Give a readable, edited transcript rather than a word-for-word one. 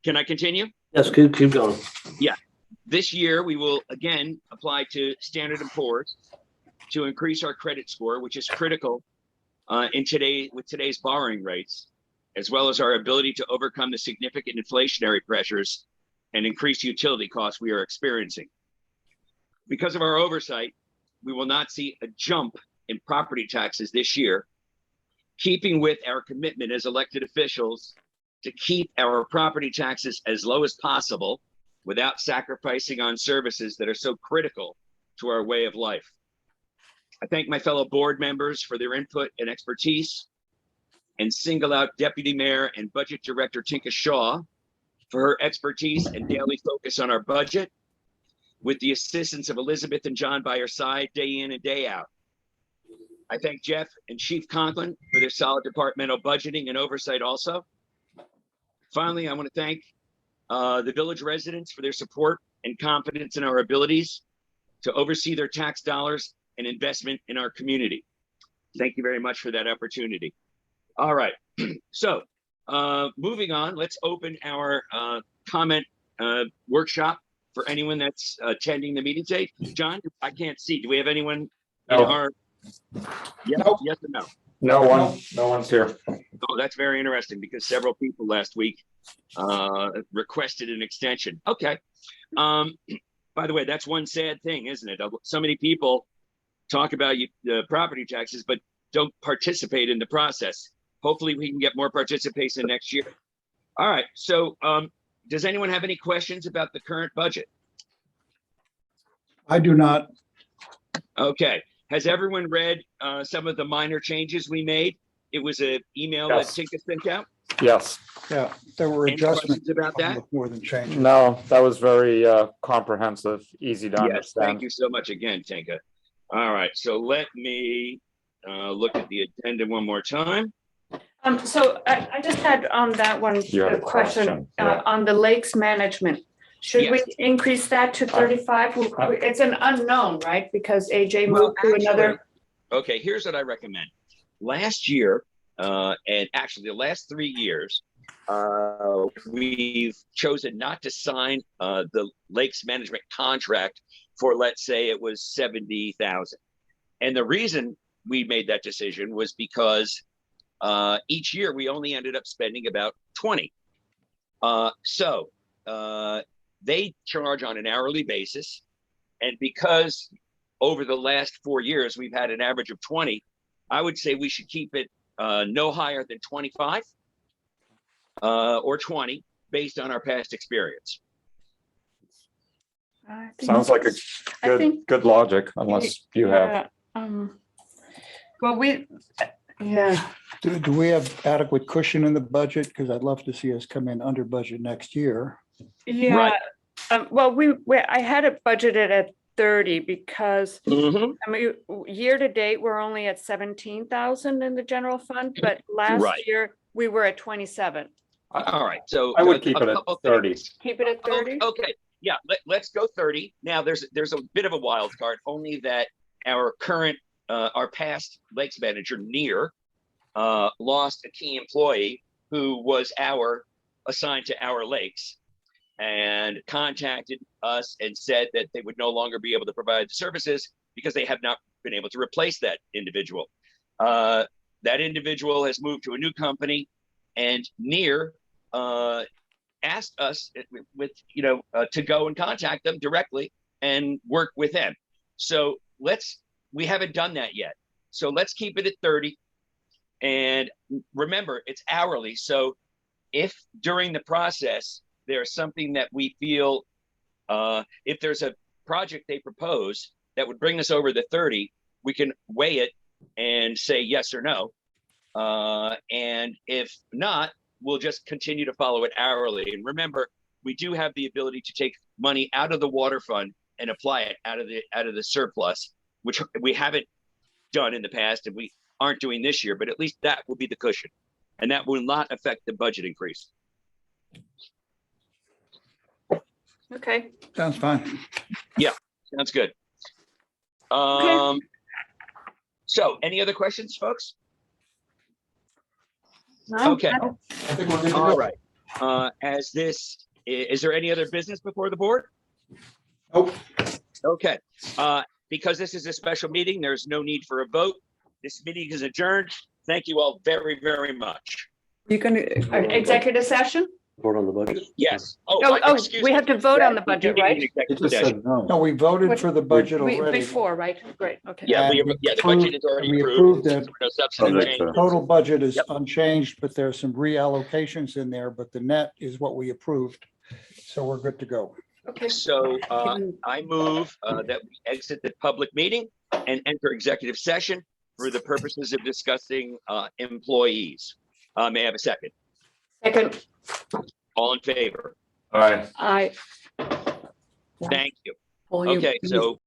Can I continue? Yes, keep going. Yeah. This year, we will again apply to Standard & Poor's to increase our credit score, which is critical with today's borrowing rates, as well as our ability to overcome the significant inflationary pressures and increased utility costs we are experiencing. Because of our oversight, we will not see a jump in property taxes this year, keeping with our commitment as elected officials to keep our property taxes as low as possible without sacrificing on services that are so critical to our way of life. I thank my fellow board members for their input and expertise, and single out Deputy Mayor and Budget Director Tinka Shaw for her expertise and daily focus on our budget, with the assistance of Elizabeth and John by her side day in and day out. I thank Jeff and Chief Conklin for their solid departmental budgeting and oversight also. Finally, I want to thank the village residents for their support and confidence in our abilities to oversee their tax dollars and investment in our community. Thank you very much for that opportunity. All right, so moving on, let's open our comment workshop for anyone that's attending the meeting today. John, I can't see. Do we have anyone in our? Yes, Nope. yes or no? No one's here. Oh, that's very interesting because several people last week requested an extension. Okay. By the way, that's one sad thing, isn't it? So many people talk about property taxes, but don't participate in the process. Hopefully we can get more participation next year. All right. So does anyone have any questions about the current budget? I do not. Okay. Has everyone read some of the minor changes we made? It was an email that Tinka sent out. Yes. Yeah, there were Any adjustments questions about that? more than changes. No, that was very comprehensive, easy to Yes, understand. thank you so much again, Tinka. All right, so let me look at the addendum one more time. So I just had on that one You had a question yeah. on the lakes management. Should we Yes. increase that to 35? It's an unknown, right? Because AJ Well, moved to another. Okay, here's what I recommend. Last year, and actually the last 3 years, we've chosen not to sign the lakes management contract for, let's say it was 70,000. And the reason we made that decision was because each year we only ended up spending about 20. So they charge on an hourly basis. And because over the last 4 years, we've had an average of 20, I would say we should keep it no higher than 25 or 20 based on our past experience. Sounds like a good logic, unless you have. Well, Do we have adequate cushion in the budget? Because I'd love to see us come in under budget next year. yeah. Right. Well, I had it budgeted at 30 because Mhm. I mean, year to date, we're only at 17,000 in the general fund, but last Right. year we were at 27. All right, so I would keep a it at couple 30. things. Keep it at 30? Okay, yeah, let's go 30. Now there's a bit of a wild card, only that our past lakes manager, Near, lost a key employee who was assigned to our lakes, and contacted us and said that they would no longer be able to provide the services because they have not been able to replace that individual. That individual has moved to a new company, and Near asked us to go and contact them directly and work with them. So we haven't done that yet. So let's keep it at 30. And remember, it's hourly. So if during the process, there's something that we feel, if there's a project they propose that would bring us over the 30, we can weigh it and say yes or no. And if not, we'll just continue to follow it hourly. And remember, we do have the ability to take money out of the water fund and apply it out of the surplus, which we haven't done in the past and we aren't doing this year, but at least that will be the cushion. And that will not affect the budget increase. Okay. Sounds fine. Sounds good. So any other questions, folks? No? Okay. I think we're good to All go. right. As this, is there any other business before the board? Nope. Okay. Because this is a special meeting, there's no need for a vote. This meeting is adjourned. Thank you all very, very much. You can, executive session? Vote on the budget? Yes. Excuse We me. have to vote on the Yeah, budget, we right? need an He executive just session. said no. No, we voted What- for the budget We- already. Before, right? Great, okay. Yeah, And the budget is already we approved. approved it. No substantive Subject to- changes. Total budget is Yep. unchanged, but there's some reallocations in there, but the net is what we approved. So we're good to go. Okay. So I move that we exit the public meeting and enter executive session for the purposes of discussing employees. May I have a second? Second, All in favor? All right. I. Thank you. Paul, you- Okay, so